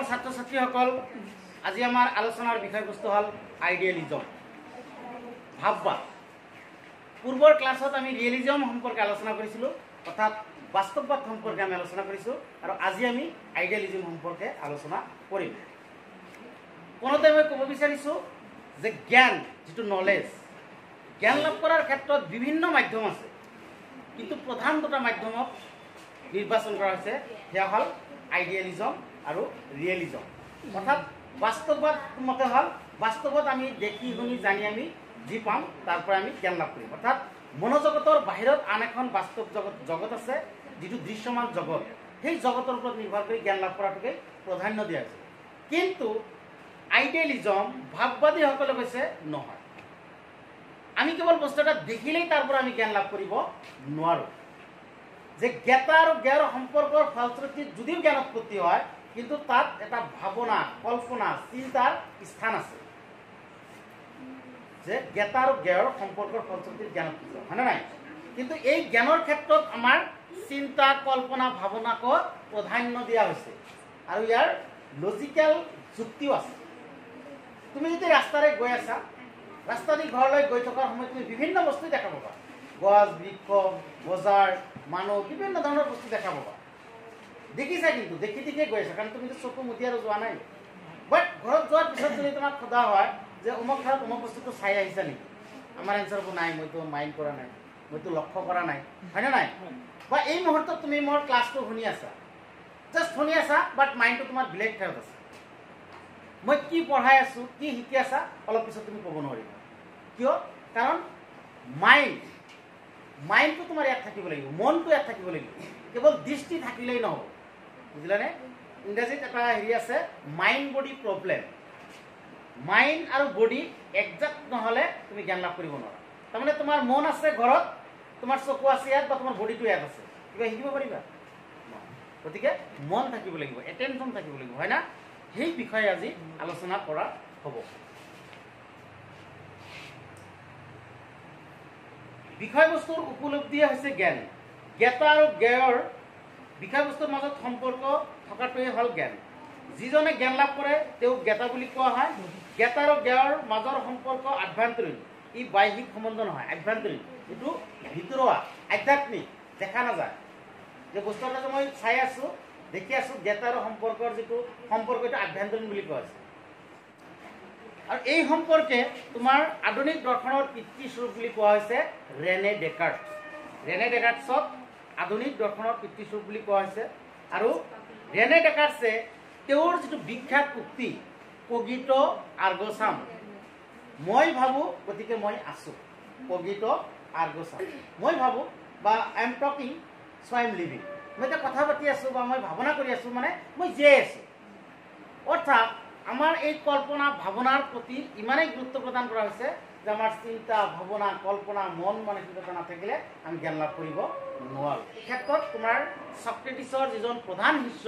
ছাত্ৰ ছাত্ৰীসকল, আজি আমাৰ আলোচনাৰ বিষয়বস্তু হ'ল আইডিয়েলিজম, ভাৱবাদ। পূৰ্বৰ ক্লাছত আমি ৰিয়েলিজম সম্পৰ্কে আলোচনা কৰিছিলোঁ, অৰ্থাৎ বাস্তৱবাদ সম্পৰ্কে আমি আলোচনা কৰিছোঁ, আৰু আজি আমি আইডিয়েলিজম সম্পৰ্কে আলোচনা কৰিম। পোনতে মই ক'ব বিচাৰিছোঁ যে জ্ঞান, যিটো নলেজ, জ্ঞান লাভ কৰাৰ ক্ষেত্ৰত বিভিন্ন মাধ্যম আছে, কিন্তু প্ৰধান দুটা মাধ্যমক নিৰ্বাচন কৰা হৈছে, সেয়া হ'ল আইডিয়েলিজম আৰু ৰিয়েলিজম। অৰ্থাৎ বাস্তৱবাদ মতে হ'ল বাস্তৱত আমি দেখি শুনি জানি আমি যি পাম তাৰ পৰা আমি জ্ঞান লাভ কৰিম। অৰ্থাৎ মনোজগতৰ বাহিৰত আন এখন বাস্তৱ জগত আছে, যিটো দৃশ্যমান জগত, সেই জগতৰ ওপৰত নিৰ্ভৰ কৰি জ্ঞান লাভ কৰাটোকে প্ৰাধান্য দিয়া হৈছে। কিন্তু আইডিয়েলিজম, ভাৱবাদীসকলে কৈছে নহয়, আমি কেৱল বস্তু এটা দেখিলেই তাৰ পৰা আমি জ্ঞান লাভ কৰিব নোৱাৰোঁ। যে জ্ঞাতা আৰু জ্ঞাৰ সম্পৰ্কৰ ফলশ্ৰুতিত যদিও জ্ঞান উৎপত্তি হয়, কিন্তু তাত এটা ভাৱনা, কল্পনা, চিন্তাৰ স্থান আছে। যে জ্ঞাতা আৰু জ্ঞাৰ সম্পৰ্কৰ ফলশ্ৰুতিত জ্ঞান উৎপত্তি হয়, হয়নে নাই? কিন্তু এই জ্ঞানৰ ক্ষেত্ৰত আমাৰ চিন্তা, কল্পনা, ভাৱনাকো প্ৰাধান্য দিয়া হৈছে, আৰু ইয়াৰ লজিকেল যুক্তিও আছে। তুমি যদি ৰাস্তাৰে গৈ আছা, ৰাস্তা দি ঘৰলৈ গৈ থকাৰ সময়ত তুমি বিভিন্ন বস্তু দেখা পাবা, গছ, বৃক্ষ, বজাৰ, মানুহ, বিভিন্ন ধৰণৰ বস্তু দেখা পাবা। দেখিছা, কিন্তু দেখি দেখিয়ে গৈ আছা, কাৰণ তুমিতো চকু মুদি আৰু যোৱা নাই। বাট ঘৰত যোৱাৰ পিছত যদি তোমাক সোধা হয় যে অমুক ঠাইত অমুক বস্তুটো চাই আহিছা নেকি, আমাৰ এনচাৰ হ'ব নাই, মইতো মাইণ্ড কৰা নাই, মইতো লক্ষ্য কৰা নাই, হয়নে নাই? বা এই মুহূৰ্তত তুমি মোৰ ক্লাছটো শুনি আছা, জাষ্ট শুনি আছা, বাট মাইণ্ডটো তোমাৰ বেলেগ ঠাইত আছে। মই কি পঢ়াই আছোঁ, কি শিকি আছা, অলপ পিছত তুমি ক'ব নোৱাৰিবা। কিয়? কাৰণ মাইণ্ডটো তোমাৰ ইয়াত থাকিব লাগিব, মনটো ইয়াত থাকিব লাগিব, কেৱল দৃষ্টি থাকিলেই নহ'ব, বুজিলানে? ইংৰাজীত এটা হেৰি আছে, মাইণ্ড বডি প্ৰব্লেম। মাইণ্ড আৰু বডি একজাক্ট নহ'লে তুমি জ্ঞান লাভ কৰিব নোৱাৰা। তাৰমানে তোমাৰ মন আছে ঘৰত, তোমাৰ চকু আছে ইয়াত, বা তোমাৰ বডিটো ইয়াত আছে, কিবা শিকিব পাৰিবা? গতিকে মন থাকিব লাগিব, এটেনশ্যন থাকিব লাগিব, হয় না? সেই বিষয়ে আজি আলোচনা কৰা হ'ব। বিষয়বস্তুৰ উপলব্ধিয়ে হৈছে জ্ঞান। জ্ঞাতা আৰু জ্ঞায়ৰ বিষয়বস্তুৰ মাজত সম্পৰ্ক থকাটোৱে হ'ল জ্ঞান। যিজনে জ্ঞান লাভ কৰে তেওঁক জ্ঞাতা বুলি কোৱা হয়। জ্ঞাতা আৰু জ্ঞায়ৰ মাজৰ সম্পৰ্ক আভ্যন্তৰীণ, ই বাহ্যিক সম্বন্ধ নহয়, আভ্যন্তৰীণ। এইটো ভিতৰুৱা, আধ্যাত্মিক, দেখা নাযায়। যে বস্তু এটা যে মই চাই আছোঁ, দেখি আছোঁ, জ্ঞাতা আৰু সম্পৰ্কৰ যিটো সম্পৰ্ক, এইটো আভ্যন্তৰীণ বুলি কোৱা হৈছে। আৰু এই সম্পৰ্কে তোমাৰ আধুনিক দৰ্শনৰ পিতৃস্বৰূপ বুলি কোৱা হৈছে ৰেনে ডেকাৰ্ট। ৰেনে ডেকাৰ্টছক আধুনিক দৰ্শনৰ পিতৃস্বৰূপ বুলি কোৱা হৈছে। আৰু ৰেনে ডেকাৰ্টছে তেওঁৰ যিটো বিখ্যাত উক্তি, কগিট আৰ্গো ছাম, মই ভাবোঁ গতিকে মই আছোঁ, কগিট আৰ্গো ছাম, মই ভাবোঁ বা I am talking so' I am living. মই এতিয়া কথা পাতি আছোঁ বা মই ভাৱনা কৰি আছোঁ, মানে মই জীয়াই আছোঁ। অৰ্থাৎ আমাৰ এই কল্পনা, ভাৱনাৰ প্ৰতি ইমানেই গুৰুত্ব প্ৰদান কৰা হৈছে যে আমাৰ চিন্তা, ভাৱনা, কল্পনা, মন মানসিকতা নাথাকিলে আমি জ্ঞান লাভ কৰিব নোৱাৰোঁ। এই ক্ষেত্ৰত তোমাৰ ছক্ৰেটিছৰ যিজন প্ৰধান শিষ্য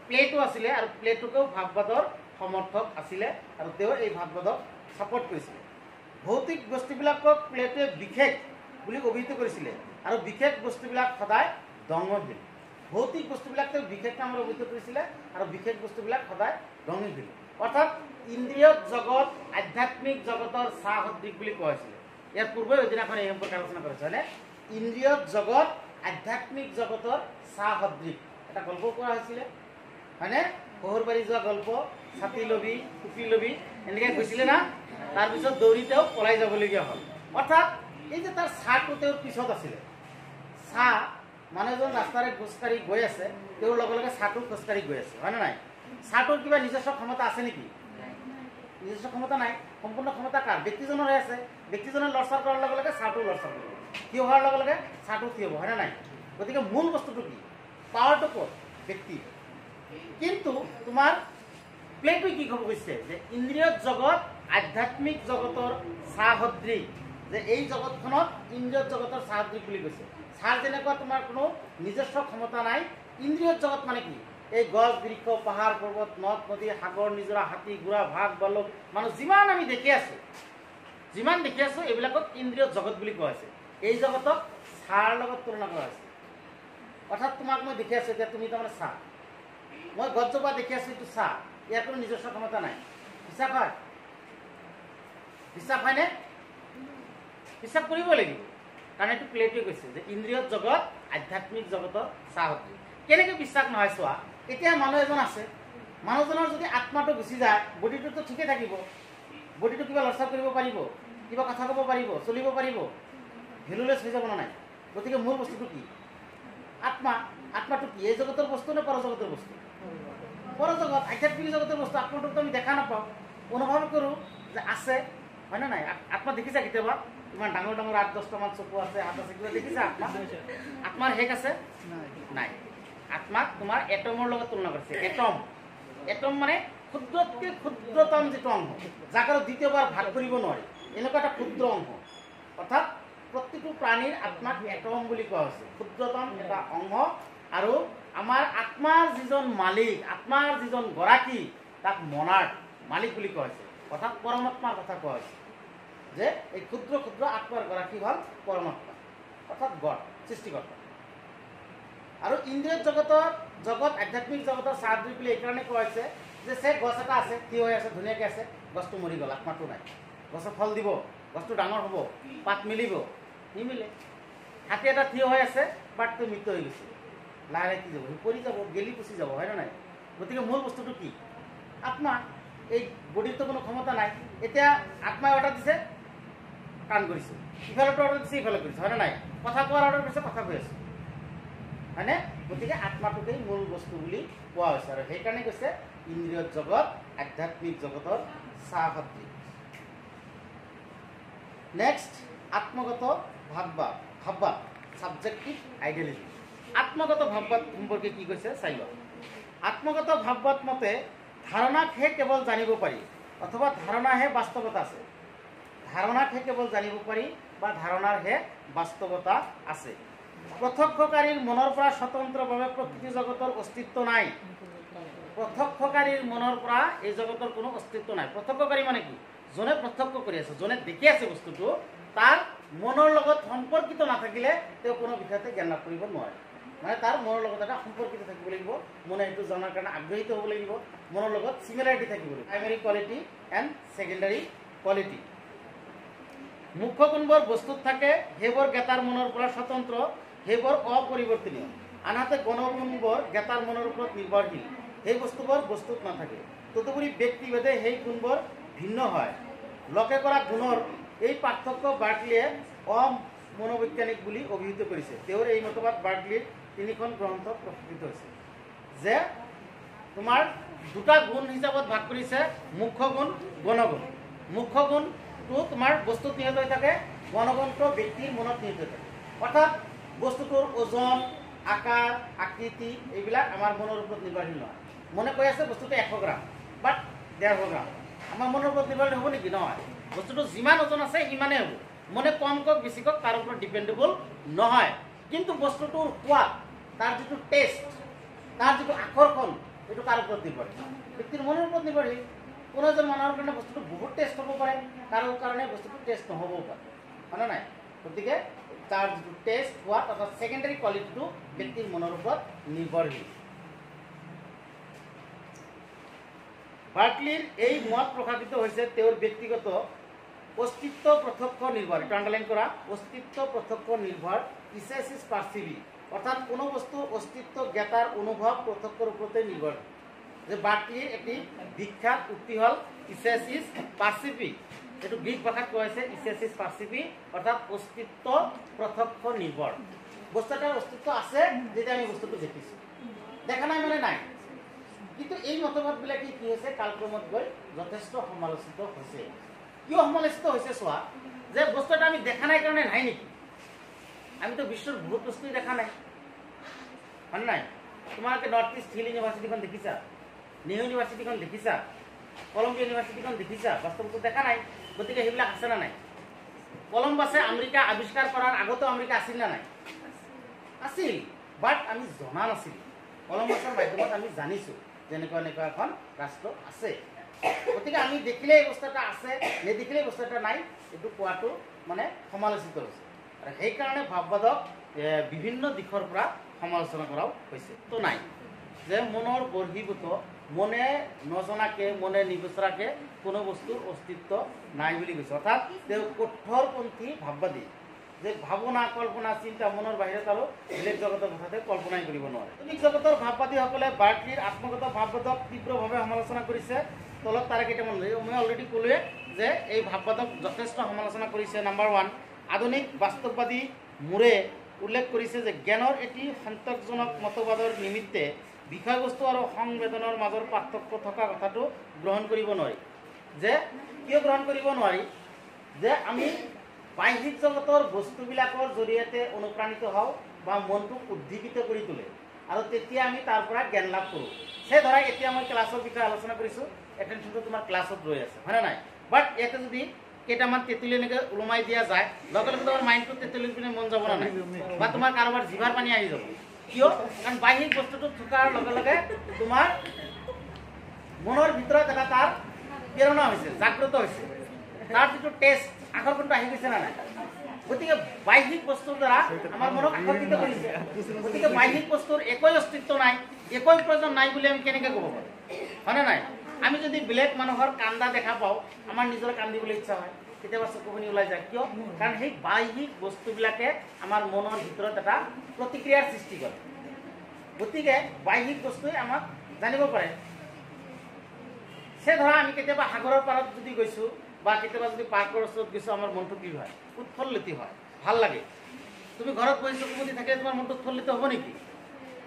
প্লেটো আছিলে, আৰু প্লেটোকেও ভাৱবাদৰ সমৰ্থক আছিলে, আৰু তেওঁ এই ভাৱবাদক ছাপোৰ্ট কৰিছিলে। ভৌতিক বস্তুবিলাকক প্লেটোৱে বিশেষ বুলি অভিহিত কৰিছিলে, আৰু বিশেষ বস্তুবিলাক সদায় দংশনশীল। ভৌতিক বস্তুবিলাক তেওঁ বিশেষ নামেৰে অভিহিত কৰিছিলে, আৰু বিশেষ বস্তুবিলাক সদায় দংশনশীল। অৰ্থাৎ ইন্দ্ৰিয় জগত আধ্যাত্মিক জগতৰ চাহ সদৃশ বুলি কোৱা হৈছিলে। ইয়াৰ পূৰ্বে এদিনাখন এই সম্পৰ্কে আলোচনা কৰিছে, হয়নে? ইন্দ্ৰিয় জগত আধ্যাত্মিক জগতৰ চাহ সদৃশ এটা গল্প কোৱা হৈছিলে, হয়নে? শহুৰবাৰী যোৱা গল্প, ছাতি লবি, টুপি লবি, এনেকৈ গৈছিলে না? তাৰপিছত দৌৰি তেওঁ পলাই যাবলগীয়া হ'ল। অৰ্থাৎ এই যে তাৰ চাহটো তেওঁৰ পিছত আছিলে, চাহ মানুহ এজন ৰাস্তাৰে খোজকাঢ়ি গৈ আছে, তেওঁৰ লগে লগে চাহটো খোজকাঢ়ি গৈ আছে, হয়নে নাই? চাহটোৰ কিবা নিজস্ব ক্ষমতা আছে নেকি? নিজস্ব ক্ষমতা নাই। সম্পূৰ্ণ ক্ষমতা কাৰ? ব্যক্তিজনৰহে আছে। ব্যক্তিজনে লৰচাৰ কৰাৰ লগে লগে চাহটো লৰচাৰ কৰিব, থিয় হোৱাৰ লগে লগে চাহটো থিয় হ'ব, হয়নে নাই? গতিকে মূল বস্তুটো কি? পাৱাৰটো ক'ত? ব্যক্তি। কিন্তু তোমাৰ প্লেটোৱে কি ক'ব গৈছে যে ইন্দ্ৰিয় জগত আধ্যাত্মিক জগতৰ চাহ সদৃশ, যে এই জগতখনত ইন্দ্ৰিয় জগতৰ চাহ সদৃশ বুলি কৈছে। চাহ যেনেকুৱা তোমাৰ কোনো নিজস্ব ক্ষমতা নাই, ইন্দ্ৰিয় জগত মানে কি? এই গছ, বৃক্ষ, পাহাৰ, পৰ্বত, নদ, নদী, সাগৰ, নিজৰা, হাতী, ঘোঁৰা, বাঘ, বালক, মানুহ যিমান আমি দেখি আছোঁ, এইবিলাকক ইন্দ্ৰিয় জগত বুলি কোৱা হৈছে। এই জগতক চাহৰ লগত তুলনা কৰা হৈছে। অৰ্থাৎ তোমাক মই দেখি আছোঁ, এতিয়া তুমি তাৰমানে চাহ, মই গছজোপা দেখি আছোঁ এইটো চাহ, ইয়াৰ কোনো নিজস্ব ক্ষমতা নাই। বিশ্বাস হয়? বিশ্বাস হয়নে? বিশ্বাস কৰিব লাগিব, কাৰণ এইটো প্লেটোৱে কৈছে যে ইন্দ্ৰিয় জগত আধ্যাত্মিক জগতৰ চাহতী। কেনেকৈ বিশ্বাস নহয় চোৱা, এতিয়া মানুহ এজন আছে, মানুহজনৰ যদি আত্মাটো গুচি যায় বডিটোতো ঠিকে থাকিব, বডিটো কিবা লৰচৰ কৰিব পাৰিব, কিবা কথা ক'ব পাৰিব, চলিব পাৰিব, ভেলুলেছ হৈ যাব না নাই? গতিকে মূল বস্তুটো কি? আত্মা। আত্মাটো কি? এই জগতৰ বস্তু নে পৰজগতৰ বস্তু? পৰজগত, আধ্যাত্মিক জগতৰ বস্তু। আত্মাটোতো আমি দেখা নাপাওঁ, অনুভৱ কৰোঁ যে আছে, হয় নে নাই? আত্মা দেখিছা কেতিয়াবা? ইমান ডাঙৰ ডাঙৰ 8-10টামান চকু আছে, হাত আছে, কিবা দেখিছা আত্মা? আত্মাৰ শেষ আছে? নাই। আত্মাক তোমাৰ এটমৰ লগত তুলনা কৰিছে। এটম, এটম মানে ক্ষুদ্ৰতকৈ ক্ষুদ্ৰতম যিটো অংশ, যাক আৰু দ্বিতীয়বাৰ ভাগ কৰিব নোৱাৰি, এনেকুৱা এটা ক্ষুদ্ৰ অংশ। অৰ্থাৎ প্ৰতিটো প্ৰাণীৰ আত্মাক এটম বুলি কোৱা হৈছে, ক্ষুদ্ৰতম এটা অংশ। আৰু আমাৰ আত্মাৰ যিজন মালিক, আত্মাৰ যিজন গৰাকী, তাক মনাৰ্ক, মালিক বুলি কোৱা হৈছে। অৰ্থাৎ পৰমাত্মাৰ কথা কোৱা হৈছে, যে এই ক্ষুদ্ৰ ক্ষুদ্ৰ আত্মাৰ গৰাকী হ'ল পৰমাত্মা, অৰ্থাৎ গড, সৃষ্টিকৰ্তা। আৰু ইন্দ্ৰিয় জগত আধ্যাত্মিক জগতৰ চাহদ্ৰী বুলি এইকাৰণে কোৱা হৈছে যে সে গছ এটা আছে, থিয় হৈ আছে, ধুনীয়াকৈ আছে, গছটো মৰি গ'ল, আত্মাটো নাই। গছে ফল দিব, গছটো ডাঙৰ হ'ব, পাত মিলিব, নিমিলে। হাতী এটা থিয় হৈ আছে, পাতটো মৃত্যু হৈ গৈছে, লাহে লাহে কি যাব? সি পৰি যাব, গেলি পচি যাব, হয় নে নাই? গতিকে মূল বস্তুটো কি? আত্মা। এই বডিৰতো কোনো ক্ষমতা নাই। এতিয়া আত্মাই অৰ্ডাৰ দিছে, কাম কৰিছোঁ, ইফালতো অৰ্ডাৰ দিছে, ইফালে কৰিছোঁ, হয় নে নাই? কথা কোৱাৰ অৰ্ডাৰ কৰিছে, কথা কৈ আছোঁ, হয়নে? গতিকে আত্মাটোকেই মূল বস্তু বুলি কোৱা হৈছে। আৰু সেইকাৰণে কৈছে ইন্দ্ৰিয় জগত আধ্যাত্মিক জগতৰ চাহদ্ৰী। Next, আত্মগত ভাববাদ, subjective আইডিয়ালিটি। আত্মগত ভাববাদ সম্পৰ্কে কি কৈছে চাই লোৱা। আত্মগত ভাববাদ মতে ধাৰণাকহে কেৱল জানিব পাৰি, অথবা ধাৰণাহে বাস্তৱতা আছে। ধাৰণাকহে কেৱল জানিব পাৰি বা ধাৰণাৰহে বাস্তৱতা আছে। প্ৰত্যক্ষকাৰীৰ মনৰ পৰা স্বতন্ত্ৰভাৱে প্ৰকৃতি জগতৰ অস্তিত্ব নাই। প্ৰত্যক্ষকাৰীৰ মনৰ পৰা এই জগতৰ কোনো অস্তিত্ব নাই। প্ৰত্যক্ষকাৰী মানে কি? যোনে প্ৰত্যক্ষ কৰি আছে, যোনে দেখি আছে বস্তুটো, তাৰ মনৰ লগত সম্পৰ্কিত নাথাকিলে তেওঁ কোনো বিষয়তে জ্ঞান লাভ কৰিব নোৱাৰে। মানে তাৰ মনৰ লগত এটা সম্পৰ্কিত থাকিব লাগিব, মনে সেইটো জনাৰ কাৰণে আগ্ৰহীত হ'ব লাগিব, মনৰ লগত চিমিলাৰিটি থাকিব লাগিব। Primary quality and secondary quality. মুখ্য কোনবোৰ বস্তুত থাকে সেইবোৰ জ্ঞাতাৰ মনৰ পৰা স্বতন্ত্ৰ, সেইবোৰ অপৰিৱৰ্তনীয়। আনহাতে গণগুণবোৰ জ্ঞাতাৰ মনৰ ওপৰত নিৰ্ভৰশীল, সেই বস্তুবোৰ বস্তুত নাথাকে। তদুপৰি ব্যক্তিভেদে সেই গুণবোৰ ভিন্ন হয়। লোকে কৰা গুণৰ এই পাৰ্থক্য বাৰ্টলিয়ে অমনোবৈজ্ঞানিক বুলি অভিহিত কৰিছে। তেওঁৰ এই মতবাদ বাৰ্টলিৰ 3খন গ্ৰন্থ প্ৰকাশিত হৈছে। যে তোমাৰ দুটা গুণ হিচাপত ভাগ কৰিছে, মুখ্য গুণ, গণগুণ। মুখ্য গুণটো তোমাৰ বস্তুত নিহিত হৈ থাকে, গণগুণটো ব্যক্তিৰ মনত নিহিত হৈ থাকে। অৰ্থাৎ বস্তুটোৰ ওজন, আকাৰ, আকৃতি এইবিলাক আমাৰ মনৰ ওপৰত নিৰ্ভৰশীল নহয়। মনে কৈ আছে বস্তুটো 100 গ্ৰাম বাট 150 গ্ৰাম, আমাৰ মনৰ ওপৰত নিৰ্ভৰশীল হ'ব নেকি? নহয়। বস্তুটো যিমান ওজন আছে সিমানেই হ'ব। মনে কম কক বেছি কক তাৰ ওপৰত ডিপেণ্ডেবল নহয়। কিন্তু বস্তুটোৰ সোৱাদ, তাৰ যিটো টেষ্ট, তাৰ যিটো আকৰ্ষণ, এইটো তাৰ ওপৰত নিৰ্ভৰশীল, ব্যক্তিৰ মনৰ ওপৰত নিৰ্ভৰশীল। কোনো এজন মানুহৰ কাৰণে বস্তুটো বহুত টেষ্ট হ'ব পাৰে, কাৰো কাৰণে বস্তুটো টেষ্ট নহ'বও পাৰে, হয়নে নাই? গতিকে তাৰ যিটো টেষ্ট, সোৱাদ অৰ্থাৎ ছেকেণ্ডাৰী কোৱালিটিটো ব্যক্তিৰ মনৰ ওপৰত নিৰ্ভৰশীল। বাৰ্টলিৰ এই মত প্ৰকাশিত হৈছে তেওঁৰ ব্যক্তিগত অস্তিত্ব প্ৰত্যক্ষ নিৰ্ভৰ, এটা আণ্ডাৰলাইন কৰা, অস্তিত্ব প্ৰত্যক্ষ নিৰ্ভৰ ইচেছিছ পাৰ্চিভি, অৰ্থাৎ কোনো বস্তুৰ অস্তিত্ব জ্ঞাতাৰ অনুভৱ প্ৰত্যক্ষৰ ওপৰতে নিৰ্ভৰ। যে বাৰ্টলিৰ এটি বিখ্যাত উক্তি হ'ল ইচেছিছ পাৰ্চিভি। এইটো গ্ৰীক ভাষাত কোৱা হৈছে ইচেছিছ পাৰ্চিভি, অৰ্থাৎ অস্তিত্ব প্ৰত্যক্ষ নিৰ্ভৰ। বস্তু এটাৰ অস্তিত্ব আছে যেতিয়া আমি বস্তুটো দেখিছোঁ, দেখা নাই মানে নাই। কিন্তু এই মতবাদবিলাকে কি হৈছে, কালক্ৰমত গৈ যথেষ্ট সমালোচিত হৈছে। কিয় সমালোচিত হৈছে চোৱা, যে বস্তু এটা আমি দেখা নাই কাৰণে নাই নেকি? আমিতো বিশ্বৰ বহুত বস্তুই দেখা নাই, হয় নাই? তোমালোকে নৰ্থ ইষ্ট হিল ইউনিভাৰ্চিটিখন দেখিছা, নেহৰু ইউনিভাৰ্চিটিখন দেখিছা, কলম্বিয়া ইউনিভাৰ্চিটিখন দেখিছা, বাস্তৱটো দেখা নাই। গতিকে সেইবিলাক আছে না নাই? কলম্বাছে আমেৰিকা আৱিষ্কাৰ কৰাৰ আগতো আমেৰিকা আছিল না নাই? আছিল, বাট আমি জনা নাছিলোঁ। কলম্বাছৰ মাধ্যমত আমি জানিছোঁ যে এনেকুৱা এনেকুৱা এখন ৰাষ্ট্ৰ আছে। গতিকে আমি দেখিলে এই বস্তু এটা আছে, নেদেখিলে বস্তু এটা নাই, এইটো কোৱাটো মানে সমালোচিত হৈছে। আৰু সেইকাৰণে ভাৱবাদক বিভিন্ন দিশৰ পৰা সমালোচনা কৰাও হৈছে। তো নাই, যে মনৰ বৰ্হিভূত মনে নজনাকে মনে নিবিচৰাকে কোনো বস্তুৰ অস্তিত্ব নাই বুলি কৈছে। অৰ্থাৎ তেওঁ কঠোৰপন্থী ভাৱবাদী, যে ভাৱনা কল্পনা চিন্তা মনৰ বাহিৰত আৰু বেলেগ জগতৰ কথাতে কল্পনাই কৰিব নোৱাৰে। আধুনিক জগতৰ ভাৱবাদীসকলে বাৰ্টলিৰ আত্মগত ভাৱবাদক তীব্ৰভাৱে সমালোচনা কৰিছে। তলত তাৰে কেইটামান মই অলৰেডি ক'লোৱে যে এই ভাৱবাদক যথেষ্ট সমালোচনা কৰিছে। নাম্বাৰ 1, আধুনিক বাস্তৱবাদী মুৰে উল্লেখ কৰিছে যে জ্ঞানৰ এটি সন্তোষজনক মতবাদৰ নিমিত্তে বিষয়বস্তু আৰু সংবেদনৰ মাজৰ পাৰ্থক্য থকা কথাটো গ্ৰহণ কৰিব নোৱাৰি। যে কিয় গ্ৰহণ কৰিব নোৱাৰি? যে আমি বাহ্যিক জগতৰ বস্তুবিলাকৰ জৰিয়তে অনুপ্ৰাণিত হওঁ বা মনটোক উদ্দীপিত কৰি তোলে আৰু তেতিয়া আমি তাৰ পৰা জ্ঞান লাভ কৰোঁ। সেই ধৰা এতিয়া মই ক্লাছৰ বিষয়ে আলোচনা কৰিছোঁ, এটেনশ্যনটো তোমাৰ ক্লাছত ৰৈ আছে, হয়নে নাই? বাট ইয়াতে যদি কেইটামান তেঁতুলি এনেকৈ ওলমাই দিয়া যায়, লগে লগে তোমাৰ মাইণ্ডটো তেঁতুলিৰ পিনে মন যাব নাই, বা তোমাৰ কাৰোবাৰ জিভাৰ পানী আহি যাব। কিয়? কাৰণ বাহ্যিক বস্তুটো থকাৰ লগে লগে তোমাৰ মনৰ ভিতৰত এটা তাৰ প্ৰেৰণা হৈছে, জাগ্ৰত হৈছে, তাৰ যিটো টেষ্ট আকৰ্ষণটো আহি গৈছে না নাই? গতিকে বাহ্যিক বস্তুৰ দ্বাৰা আমাৰ মনক আকৰ্ষিত কৰিছে। গতিকে বাহ্যিক বস্তুৰ একোই অস্তিত্ব নাই, একোই প্ৰয়োজন নাই বুলি আমি কেনেকৈ ক'ব পাৰোঁ, হয়নে নাই? আমি যদি বেলেগ মানুহৰ কান্দা দেখা পাওঁ, আমাৰ নিজৰ কান্দিবলৈ ইচ্ছা হয়, কেতিয়াবা চকুপানী ওলাই যায়। কিয়? কাৰণ সেই বাহ্যিক বস্তুবিলাকে আমাৰ মনৰ ভিতৰত এটা প্ৰতিক্ৰিয়াৰ সৃষ্টি কৰে। গতিকে বাহ্যিক বস্তুৱে আমাক জানিব পাৰে। সেই ধৰা আমি কেতিয়াবা সাগৰৰ পাৰত যদি গৈছোঁ বা কেতিয়াবা যদি পাৰ্কৰ ওচৰত গৈছোঁ, আমাৰ মনটো কি হয়? উৎফুল্লিত হয়, ভাল লাগে। তুমি ঘৰত বহি চকুপানী থাকিলে তোমাৰ মনটো উৎফুল্লিত হ'ব নেকি?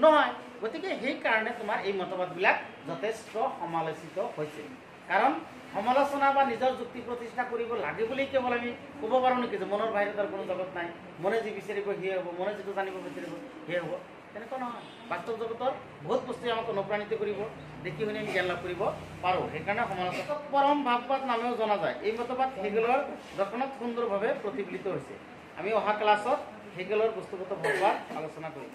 নহয়। গতিকে সেইকাৰণে তোমাৰ এই মতবাদবিলাক যথেষ্ট সমালোচিত হৈছে। কাৰণ সমালোচনা বা নিজৰ যুক্তি প্ৰতিষ্ঠা কৰিব লাগে বুলি কেৱল আমি ক'ব পাৰোঁ নেকি যে মনৰ বাহিৰত আৰু কোনো জগত নাই, মনে যি বিচাৰিব সেয়ে হ'ব, মনে যিটো জানিব বিচাৰিব সেয়ে হ'ব? তেনেকুৱা নহয়। বাস্তৱ জগতৰ বহুত বস্তুৱে আমাক অনুপ্ৰাণিত কৰিব, দেখি শুনি আমি জ্ঞান লাভ কৰিব পাৰোঁ। সেইকাৰণে সমালোচনা পৰম ভাৱবাদ নামেও জনা যায়। এই মতবাদ হেগেলৰ দৰ্শনত সুন্দৰভাৱে প্ৰতিফলিত হৈছে। আমি অহা ক্লাছত হেগেলৰ বস্তুগত ভাৱবাদ আলোচনা কৰিম।